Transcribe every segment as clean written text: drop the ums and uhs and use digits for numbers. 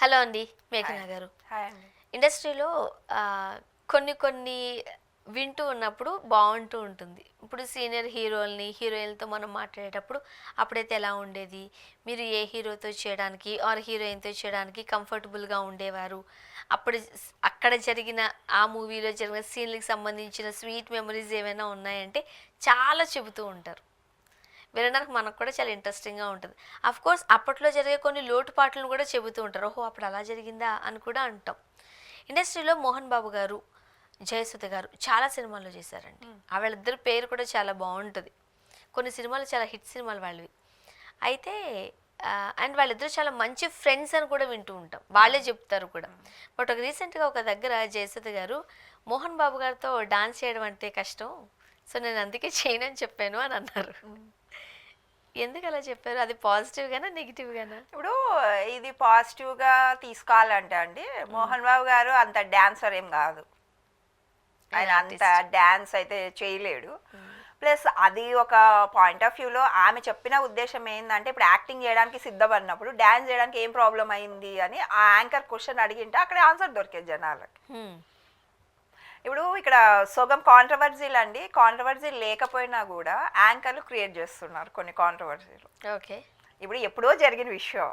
Hello అండి, మేఘనా గారు. హాయ్ అండి. ఇండస్ట్రీలో కొన్ని వింటూ ఉన్నప్పుడు బాగుంటూ ఉంటుంది. ఇప్పుడు సీనియర్ హీరోయిన్లతో మనం మాట్లాడేటప్పుడు అప్పుడైతే ఎలా ఉండేది, మీరు ఏ హీరోతో చేయడానికి ఆర్ హీరోయిన్తో చేయడానికి కంఫర్టబుల్గా ఉండేవారు, అప్పుడు అక్కడ జరిగిన ఆ మూవీలో జరిగిన సీన్లకు సంబంధించిన స్వీట్ మెమరీస్ ఏమైనా ఉన్నాయంటే చాలా చెబుతూ ఉంటారు. వినడానికి మనకు కూడా చాలా ఇంట్రెస్టింగ్గా ఉంటుంది. కోర్స్ అప్పట్లో జరిగే కొన్ని లోటుపాట్లను కూడా చెబుతూ ఉంటారు. ఓహో, అప్పుడు అలా జరిగిందా అని కూడా అంటాం. ఇండస్ట్రీలో మోహన్ బాబు గారు, జయసుధ గారు చాలా సినిమాల్లో చేశారండి. వాళ్ళిద్దరి పేరు కూడా చాలా బాగుంటుంది. కొన్ని సినిమాలు చాలా హిట్ సినిమాలు వాళ్ళవి. అయితే అండ్ వాళ్ళిద్దరు చాలా మంచి ఫ్రెండ్స్ అని కూడా వింటూ ఉంటాం, వాళ్ళే చెప్తారు కూడా. బట్ రీసెంట్గా ఒక దగ్గర జయసుధ గారు మోహన్ బాబు గారితో డాన్స్ చేయడం అంటే కష్టం, సో నేను అందుకే చేయనని చెప్పాను అని అన్నారు. ఎందుకు అలా చెప్పారు? అది పాజిటివ్ గానా నెగిటివ్ గానా? ఇప్పుడు ఇది పాజిటివ్గా తీసుకోవాలంటే అండి, మోహన్ బాబు గారు అంత డాన్సర్ ఏం కాదు. ఆయన అంత డాన్స్ అయితే చేయలేడు. ప్లస్ అది ఒక పాయింట్ ఆఫ్ వ్యూలో ఆమె చెప్పిన ఉద్దేశం ఏంటంటే, ఇప్పుడు యాక్టింగ్ చేయడానికి సిద్ధపడినప్పుడు డాన్స్ చేయడానికి ఏం ప్రాబ్లం అయింది అని ఆ యాంకర్ క్వశ్చన్ అడిగింటే అక్కడ ఆన్సర్ దొరికేది జనాలకి. ఇప్పుడు ఇక్కడ సగం కాంట్రవర్సీలు అండి, కాంట్రవర్సీ లేకపోయినా కూడా యాంకర్లు క్రియేట్ చేస్తున్నారు కొన్ని కాంట్రవర్సీలు. ఓకే, ఇప్పుడు ఎప్పుడో జరిగిన విషయం,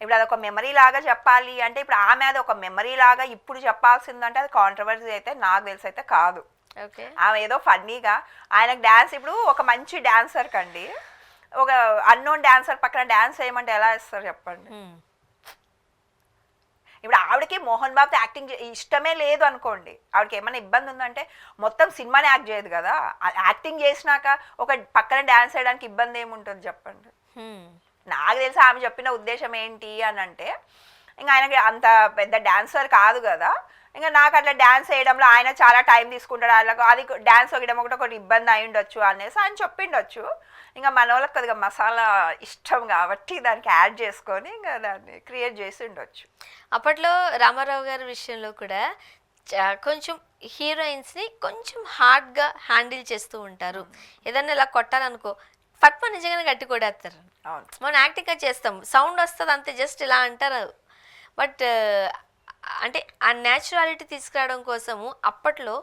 ఇప్పుడు అదొక మెమరీ లాగా చెప్పాలి అంటే, ఇప్పుడు ఆమె అది ఒక మెమరీ లాగా ఇప్పుడు చెప్పాల్సిందంటే అది కాంట్రవర్సీ అయితే నాకు తెలిసి అయితే కాదు. ఆమె ఏదో ఫన్నీగా ఆయనకు డ్యాన్స్, ఇప్పుడు ఒక మంచి డాన్సర్ కండి ఒక అన్నోన్ డాన్సర్ పక్కన డాన్స్ చేయమంటే ఎలా ఇస్తారు చెప్పండి. ఇప్పుడు ఆవిడకి మోహన్ బాబుతో యాక్టింగ్ ఇష్టమే లేదు అనుకోండి, ఆవిడకి ఏమైనా ఇబ్బంది ఉందంటే మొత్తం సినిమానే యాక్ట్ చేయదు కదా. యాక్టింగ్ చేసినాక ఒక పక్కన డ్యాన్స్ చేయడానికి ఇబ్బంది ఏముంటుంది చెప్పండి. నాకు తెలిసి ఆమె చెప్పిన ఉద్దేశం ఏంటి అని అంటే, ఇంకా ఆయనకి అంత పెద్ద డాన్సర్ కాదు కదా, ఇంకా నాకు అట్లా డ్యాన్స్ వేయడంలో ఆయన చాలా టైం తీసుకుంటాడు, వాళ్ళకు అది డ్యాన్స్ వేయడం ఒకటి ఇబ్బంది అయి ఉండొచ్చు అనేసి ఆయన చెప్పిండొచ్చు. ఇంకా మన వాళ్ళకి కొద్దిగా మసాలా ఇష్టం కాబట్టి దానికి యాడ్ చేసుకొని ఇంకా దాన్ని క్రియేట్ చేసి ఉండొచ్చు. అప్పట్లో రామారావు గారి విషయంలో కూడా కొంచెం హీరోయిన్స్ని కొంచెం హార్డ్గా హ్యాండిల్ చేస్తూ ఉంటారు. ఏదన్నా ఇలా కొట్టాలనుకో పట్మ నిజంగానే గట్టి కొడేస్తారు. మనం యాక్టింగ్గా చేస్తాం, సౌండ్ వస్తుంది అంతే, జస్ట్ ఇలా అంటారు. బట్ అంటే ఆ న్యాచురాలిటీ తీసుకురావడం కోసము అప్పట్లో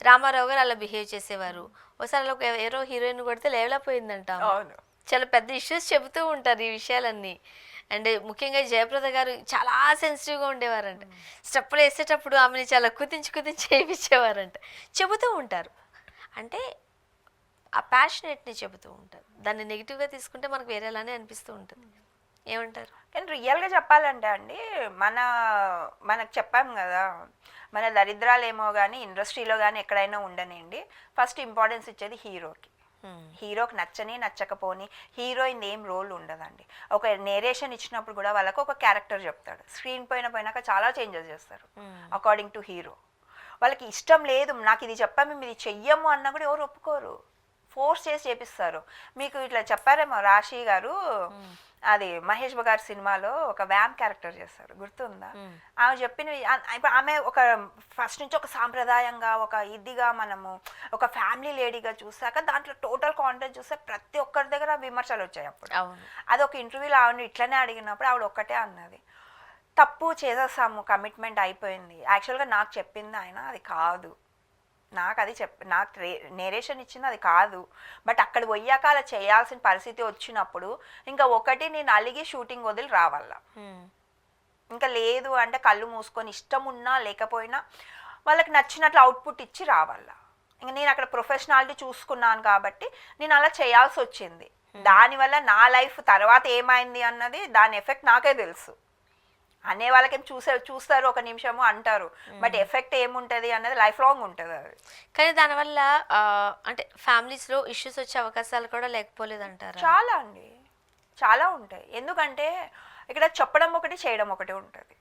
రామారావు గారు అలా బిహేవ్ చేసేవారు. ఒకసారి అలా ఏరో హీరోయిన్ కొడితే లేవలేకపోయిందంట. చాలా పెద్ద ఇష్యూస్ చెబుతూ ఉంటారు ఈ విషయాలన్నీ. అండ్ ముఖ్యంగా జయప్రద గారు చాలా సెన్సిటివ్గా ఉండేవారంట. స్టెప్పులు వేసేటప్పుడు ఆమెని చాలా కుదించి చేయించేవారంట. చెబుతూ ఉంటారు, అంటే ఆ ప్యాషనేట్ని చెబుతూ ఉంటారు. దాన్ని నెగిటివ్గా తీసుకుంటే మనకు వేరేలానే అనిపిస్తూ ఉంటుంది. ఏమంటారు? కానీ రియల్గా చెప్పాలంటే అండి, మనకు చెప్పాం కదా, మన దరిద్రాలు ఏమో కానీ ఇండస్ట్రీలో కానీ ఎక్కడైనా ఉండనండి, ఫస్ట్ ఇంపార్టెన్స్ ఇచ్చేది హీరోకి. హీరోకి నచ్చని నచ్చకపోని హీరోయిన్ ఏం రోల్ ఉండదండి. ఒక నేరేషన్ ఇచ్చినప్పుడు కూడా వాళ్ళకు ఒక క్యారెక్టర్ చెప్తాడు, స్క్రీన్ పోయినాక చాలా చేంజెస్ చేస్తారు అకార్డింగ్ టు హీరో. వాళ్ళకి ఇష్టం లేదు, నాకు ఇది చెప్పాము మేము ఇది చెయ్యము అన్నా కూడా ఎవరు ఒప్పుకోరు, ఫోర్స్ చేసి చేపిస్తారు. మీకు ఇట్లా చెప్పారేమో, రాశి గారు అది మహేష్ బాబు గారి సినిమాలో ఒక వ్యామ్ క్యారెక్టర్ చేస్తారు, గుర్తుందా? ఆమె చెప్పిన ఇప్పుడు ఆమె ఒక ఫస్ట్ నుంచి ఒక సాంప్రదాయంగా ఒక ఇదిగా మనము ఒక ఫ్యామిలీ లేడీగా చూసాక దాంట్లో టోటల్ కాంటెంట్ చూస్తే ప్రతి ఒక్కరి దగ్గర విమర్శలు వచ్చాయి. అప్పుడు అది ఒక ఇంటర్వ్యూలో ఆవిడ ఇట్లనే అడిగినప్పుడు ఆవిడ ఒక్కటే అన్నది, తప్పు చేసేసాము, కమిట్మెంట్ అయిపోయింది, యాక్చువల్గా నాకు చెప్పింది ఆయన అది కాదు, నాకు నేరేషన్ ఇచ్చింది అది కాదు, బట్ అక్కడ పోయాక అలా చేయాల్సిన పరిస్థితి వచ్చినప్పుడు ఇంకా ఒకటి నేను అలిగి షూటింగ్ వదిలి రావాల, ఇంకా లేదు అంటే కళ్ళు మూసుకొని ఇష్టం ఉన్నా లేకపోయినా వాళ్ళకి నచ్చినట్లు అవుట్పుట్ ఇచ్చి రావాల. ఇంకా నేను అక్కడ ప్రొఫెషనాలిటీ చూసుకున్నాను కాబట్టి నేను అలా చేయాల్సి వచ్చింది. దానివల్ల నా లైఫ్ తర్వాత ఏమైంది అన్నది దాని ఎఫెక్ట్ నాకే తెలుసు. అనే వాళ్ళకేం చూస్తారు ఒక నిమిషము అంటారు, బట్ ఎఫెక్ట్ ఏముంటుంది అన్నది లైఫ్ లాంగ్ ఉంటుంది. అది కానీ దానివల్ల అంటే ఫ్యామిలీస్లో ఇష్యూస్ వచ్చే అవకాశాలు కూడా లేకపోలేదంటారు. చాలా అండి, చాలా ఉంటాయి. ఎందుకంటే ఇక్కడ చెప్పడం ఒకటి చేయడం ఒకటి ఉంటుంది.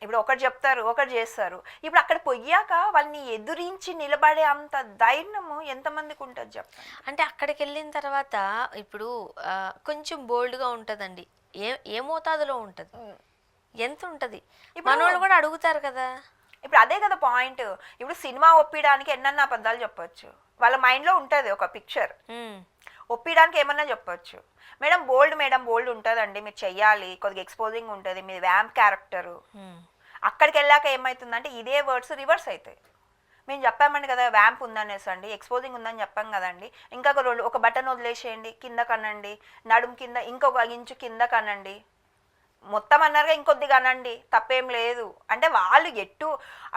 ఇప్పుడు ఒకటి చెప్తారు ఒకటి చేస్తారు. ఇప్పుడు అక్కడ పోయాక వాళ్ళని ఎదురించి నిలబడే అంత ధైర్యము ఎంతమందికి ఉంటుంది చెప్పండి. అంటే అక్కడికి వెళ్ళిన తర్వాత ఇప్పుడు కొంచెం బోల్డ్గా ఉంటుందండి, ఏ మోతాదులో ఉంటుంది, ఎంత ఉంటుంది, మనోళ్ళు కూడా అడుగుతారు కదా. ఇప్పుడు అదే కదా పాయింట్. ఇప్పుడు సినిమా ఒప్పించడానికి ఎన్నన్నా అబద్ధాలు చెప్పొచ్చు, వాళ్ళ మైండ్లో ఉంటుంది ఒక పిక్చర్. ఒప్పియడానికి ఏమన్నా చెప్పొచ్చు. మేడం బోల్డ్ ఉంటుందండి, మీరు చెయ్యాలి, కొద్దిగా ఎక్స్పోజింగ్ ఉంటుంది, మీరు వ్యాంప్ క్యారెక్టరు. అక్కడికి వెళ్ళాక ఏమవుతుందంటే ఇదే వర్డ్స్ రివర్స్ అవుతాయి. మేము చెప్పామండి కదా వ్యాంప్ ఉందనేసి అండి, ఎక్స్పోజింగ్ ఉందని చెప్పాం కదండి, ఇంకా ఒక బటన్ వదిలేసేయండి, కింద కనండి, నడుము కింద ఇంకొక ఇంచు కింద కనండి, మొత్తం అన్నారుగా ఇంకొద్దిగా అనండి, తప్పేం లేదు అంటే వాళ్ళు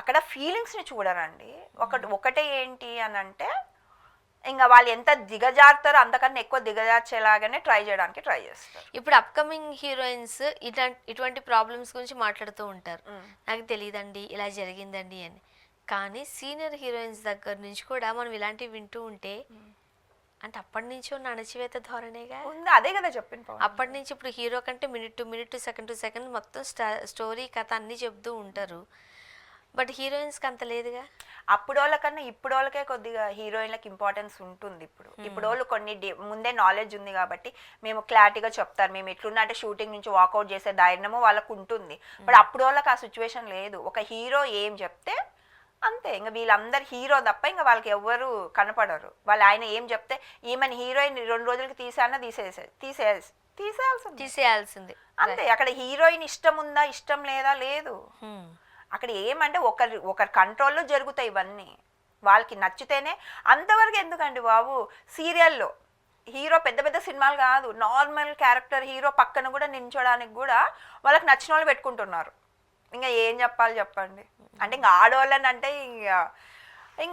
అక్కడ ఫీలింగ్స్ని చూడరండి. ఒకటే ఏంటి అని అంటే ఇంకా వాళ్ళు ఎంత దిగజారుతారో అంతకన్నా ఎక్కువ దిగజార్చేలాగానే ట్రై చేస్తారు. ఇప్పుడు అప్కమింగ్ హీరోయిన్స్ ఇటువంటి ప్రాబ్లమ్స్ గురించి మాట్లాడుతూ ఉంటారు, నాకు తెలియదండి ఇలా జరిగిందండి అని. కానీ సీనియర్ హీరోయిన్స్ దగ్గర నుంచి కూడా మనం ఇలాంటివి వింటూ ఉంటే అంటే అప్పటి నుంచి ఉన్న అణచివేత ధోరణిగా ఉంది. అదే కదా చెప్పిన అప్పటి నుంచి ఇప్పుడు హీరో కంటే minute to minute, second to second మొత్తం స్టోరీ కథ అన్నీ చెప్తూ ఉంటారు. బట్ హీరోయిన్స్కి అంత లేదుగా. అప్పుడు వాళ్ళకన్నా ఇప్పుడు వాళ్ళకే కొద్దిగా హీరోయిన్లకు ఇంపార్టెన్స్ ఉంటుంది. ఇప్పుడు వాళ్ళు కొన్ని ముందే నాలెడ్జ్ ఉంది కాబట్టి మేము క్లారిటీగా చెప్తారు, మేము ఎట్లున్నా అంటే షూటింగ్ నుంచి వాకౌట్ చేసే ధైర్యము వాళ్ళకు ఉంటుంది. బట్ అప్పుడు వాళ్ళకి ఆ సిచ్యువేషన్ లేదు. ఒక హీరో ఏం చెప్తే అంతే, ఇంకా వీళ్ళందరు హీరో తప్ప ఇంకా వాళ్ళకి ఎవ్వరు కనపడరు. వాళ్ళు ఆయన ఏం చెప్తే ఈమెను హీరోయిన్ 2 రోజులకి తీసానా తీసేయాల్సింది అంతే. అక్కడ హీరోయిన్ ఇష్టం ఉందా ఇష్టం లేదా లేదు. అక్కడ ఏమంటే ఒకరి కంట్రోల్లో జరుగుతాయి ఇవన్నీ, వాళ్ళకి నచ్చితేనే. అంతవరకు ఎందుకండి బాబు, సీరియల్లో హీరో పెద్ద పెద్ద సినిమాలు కాదు, నార్మల్ క్యారెక్టర్ హీరో పక్కన కూడా నించోడానికి కూడా వాళ్ళకి నచ్చిన వాళ్ళు పెట్టుకుంటున్నారు. ఇంకా ఏం చెప్పండి. అంటే ఇంకా ఆడవాళ్ళని అంటే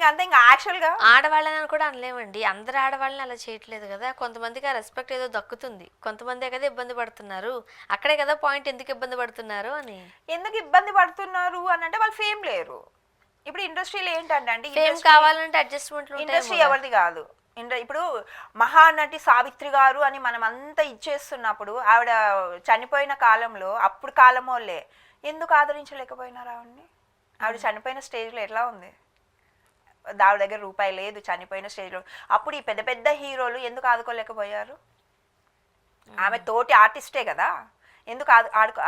అంతే, ఇంకా యాక్చువల్గా ఆడవాళ్ళని కూడా అనలేమండి, అందరు ఆడవాళ్ళని అలా చేయట్లేదు కదా. కొంతమందికి ఆ రెస్పెక్ట్ ఏదో దక్కుతుంది, కొంతమందే కదా ఇబ్బంది పడుతున్నారు. అక్కడే కదా పాయింట్, ఎందుకు ఇబ్బంది పడుతున్నారు అని. ఎందుకు ఇబ్బంది పడుతున్నారు అని అంటే వాళ్ళు ఫేమ్ లేరు. ఇప్పుడు ఇండస్ట్రీలో ఏంటంటే ఫేమ్ కావాలంటే అడ్జస్ట్మెంట్లు. ఇండస్ట్రీ ఎవరిది కాదు. ఇప్పుడు మహానటి సావిత్రి గారు అని మనం అంతా ఇచ్చేస్తున్నప్పుడు ఆవిడ చనిపోయిన కాలంలో అప్పుడు కాలం వాళ్ళే ఎందుకు ఆదరించలేకపోయినారు ఆవిడ్ని? ఆవిడ చనిపోయిన స్టేజ్లో ఎట్లా ఉంది, ఆవిడ దగ్గర రూపాయి లేదు, చనిపోయిన స్టేజ్లో. అప్పుడు ఈ పెద్ద పెద్ద హీరోలు ఎందుకు ఆదుకోలేకపోయారు? ఆమె తోటి ఆర్టిస్టే కదా, ఎందుకు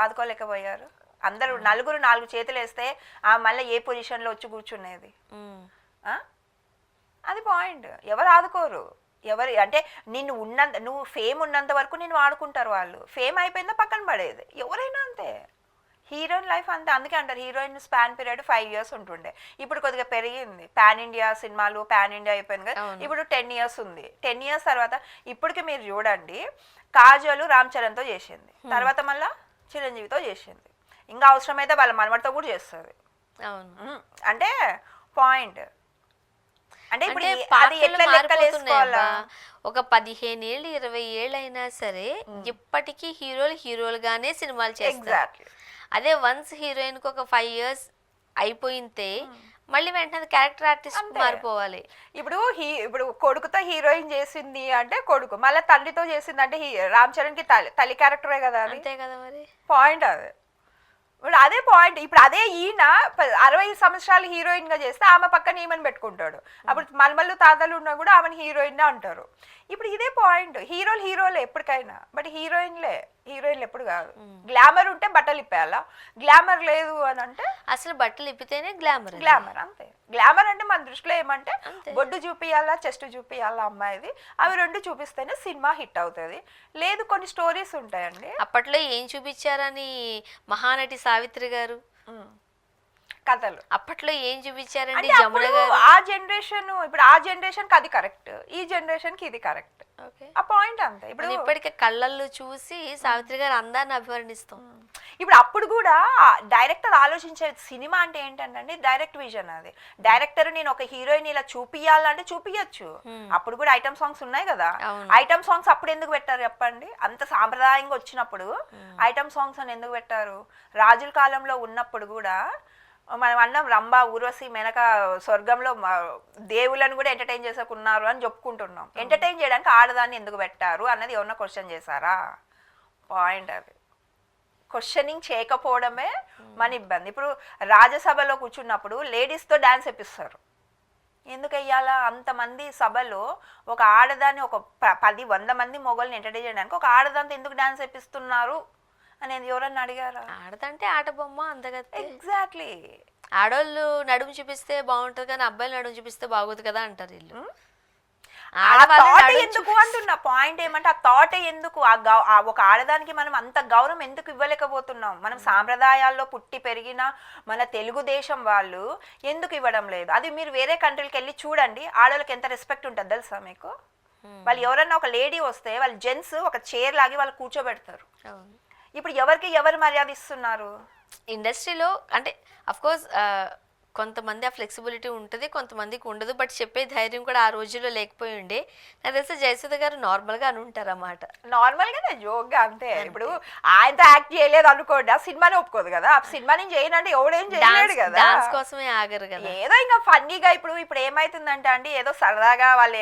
ఆదుకోలేకపోయారు? అందరూ నలుగురు 4 చేతులు వేస్తే ఆమె మళ్ళీ ఏ పొజిషన్లో వచ్చి కూర్చునేది? అది పాయింట్. ఎవరు ఆదుకోరు. అంటే నువ్వు ఫేమ్ ఉన్నంత వరకు నేను వాడుకుంటారు వాళ్ళు, ఫేమ్ అయిపోయిందా పక్కన పడేది. ఎవరైనా అంతే, హీరోయిన్ లైఫ్ అంతే. అందుకే అంటారు హీరోయిన్ స్పాన్ పీరియడ్ 5 years ఉంటుండే, ఇప్పుడు కొద్దిగా పెరిగింది. పాన్ ఇండియా సినిమాలు పాన్ ఇండియా అయిపోయింది కదా, ఇప్పుడు 10 years ఉంది. 10 years తర్వాత ఇప్పటికి మీరు చూడండి, కాజల్ రామ్ చరణ్తో చేసింది, తర్వాత మళ్ళీ చిరంజీవితో చేసింది, ఇంకా అవసరమైతే వాళ్ళ మనవడితో కూడా చేస్తుంది. అంటే పాయింట్ అంటే ఇప్పుడు అది ఎట్లా లెక్కలేసుకోవాలా? ఒక 15 ఏళ్ళు 20 ఏళ్ళు అయినా సరే ఇప్పటికీ హీరోలుగానే సినిమాలు చేస్తారు. అదే వన్స్ హీరోయిన్ కి ఒక 5 years అయిపోయితే మళ్ళీ వెంటనే క్యారెక్టర్ ఆర్టిస్ట్ మారిపోవాలి. ఇప్పుడు కొడుకుతో హీరోయిన్ చేసింది అంటే కొడుకు, మళ్ళీ తండ్రితో చేసింది అంటే రామ్ చరణ్ కి తల్లి క్యారెక్టరే కదా, అంతే కదా మరి పాయింట్ అదే. ఇప్పుడు అదే పాయింట్. ఇప్పుడు అదే ఈయన 60 సంవత్సరాలు హీరోయిన్ గా చేస్తే ఆమె పక్కన ఈమెను పెట్టుకుంటాడు. అప్పుడు మల్మల్లు తాతలు ఉన్నా కూడా ఆమెను హీరోయిన్ అంటారు. ఇప్పుడు ఇదే పాయింట్. హీరోలే ఎప్పటికైనా, బట్ హీరోయిన్లు ఎప్పుడు కాదు. గ్లామర్ ఉంటే బట్టలు ఇప్పేయాలా, గ్లామర్ లేదు అని అంటే అసలు బట్టలు ఇప్పితేనే గ్లామర్. అంతే. గ్లామర్ అంటే మన దృష్టిలో ఏమంటే బొడ్డు చూపియాలా, చెస్ట్ చూపియాలా అమ్మాయిది, అవి 2 చూపిస్తేనే సినిమా హిట్ అవుతుంది. లేదు కొన్ని స్టోరీస్ ఉంటాయండి. అప్పట్లో ఏం చూపించారని మహానటి సావిత్రి గారు కథలు అప్పట్లో ఏం చూపించారండి? ఆ జనరేషన్ కి అది కరెక్ట్, ఈ జనరేషన్ కి ఇది కరెక్ట్. ఆ పాయింట్ అంతే. ఇప్పుడు ఇప్పటికే కళ్ళల్లో చూసి సావిత్రి గారు అందాన్ని అభివర్ణిస్తాం. ఇప్పుడు అప్పుడు కూడా డైరెక్టర్ ఆలోచించే సినిమా అంటే ఏంటంటే డైరెక్ట్ విజన్. అది డైరెక్టర్ నేను ఒక హీరోయిన్ ఇలా చూపియాలంటే చూపించచ్చు. అప్పుడు కూడా ఐటమ్ సాంగ్స్ ఉన్నాయి కదా, ఐటమ్ సాంగ్స్ అప్పుడు ఎందుకు పెట్టారు చెప్పండి? అంత సాంప్రదాయంగా వచ్చినప్పుడు ఐటమ్ సాంగ్స్ అని ఎందుకు పెట్టారు? రాజుల కాలంలో ఉన్నప్పుడు కూడా మనం అన్నాం రంభ, ఊర్వశి, మెనక స్వర్గంలో దేవులను కూడా ఎంటర్టైన్ చేసుకున్నారు అని చెప్పుకుంటున్నాం. ఎంటర్టైన్ చేయడానికి ఆడదాన్ని ఎందుకు పెట్టారు అన్నది ఏమన్నా క్వశ్చన్ చేశారా? పాయింట్ అది. క్వశ్చనింగ్ చేయకపోవడమే మన ఇబ్బంది. ఇప్పుడు రాజ్యసభలో కూర్చున్నప్పుడు లేడీస్తో డ్యాన్స్ వేపిస్తారు. ఎందుకు వెయ్యాలా? అంతమంది సభలో ఒక ఆడదాన్ని, ఒక 10-100 మంది మొగల్ని ఎంటర్టైన్ చేయడానికి ఒక ఆడదాంతో ఎందుకు డ్యాన్స్ వేపిస్తున్నారు అనేది ఎవరన్నా అడిగారా? ఆడదంటే ఆట బొమ్మ అందగత్తే. ఎగ్జాక్ట్లీ. ఆడోళ్ళు నడుము చూపిస్తే బాగుంటుంది కానీ అబ్బాయిలు నడుము చూపిస్తే బాగోదు కదా అంటారు వీళ్ళు. ఆ ఆడవాళ్ళని థాట్ అడుగు ఎందుకు అంటున్నా, పాయింట్ ఏమంటే ఆ థాట్ ఎందుకు, ఆ ఒక ఆడదానికి మనం అంత గౌరవం ఎందుకు ఇవ్వలేకపోతున్నాం? మనం సాంప్రదాయాల్లో పుట్టి పెరిగిన మన తెలుగుదేశం వాళ్ళు ఎందుకు ఇవ్వడం లేదు? అది మీరు వేరే కంట్రీకి వెళ్ళి చూడండి, ఆడవాళ్ళకి ఎంత రెస్పెక్ట్ ఉంటుంది తెలుసా మీకు? వాళ్ళు ఎవరన్నా ఒక లేడీ వస్తే వాళ్ళు జెంట్స్ ఒక చైర్ లాగి వాళ్ళు కూర్చోబెడతారు. అవును. ఇప్పుడు ఎవరికి ఎవరు మర్యాద ఇస్తున్నారు? ఇండస్ట్రీలో అంటే కోర్స్ కొంతమంది ఆ ఫ్లెక్సిబిలిటీ ఉంటుంది, కొంతమందికి ఉండదు. బట్ చెప్పే ధైర్యం కూడా ఆ రోజుల్లో లేకపోయి ఉండే. నాకు తెలిసి జయసుధ గారు నార్మల్గా అని ఉంటారు అన్నమాట. నార్మల్ గానే జోక్గా అంతే. ఇప్పుడు ఆయనతో యాక్ట్ చేయలేదు అనుకోండి, ఆ సినిమాని ఒప్పుకోదు కదా, ఆ సినిమా నేను చేయనంటే ఎవడేం చేయలేడు కదా. డాన్స్ కోసమే ఆగరు కదా. ఏదో ఇంకా ఫన్నీగా ఇప్పుడు ఏమైతుందంటే అండి, ఏదో సరదాగా వాళ్ళు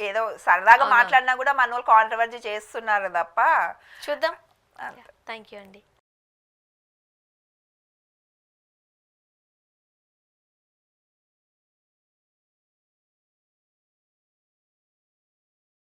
ఏదో సరదాగా మాట్లాడినా కూడా మన వాళ్ళు కాంట్రవర్సీ చేస్తున్నారు తప్ప. చూద్దాం. అంతే. థ్యాంక్ యూ అండి.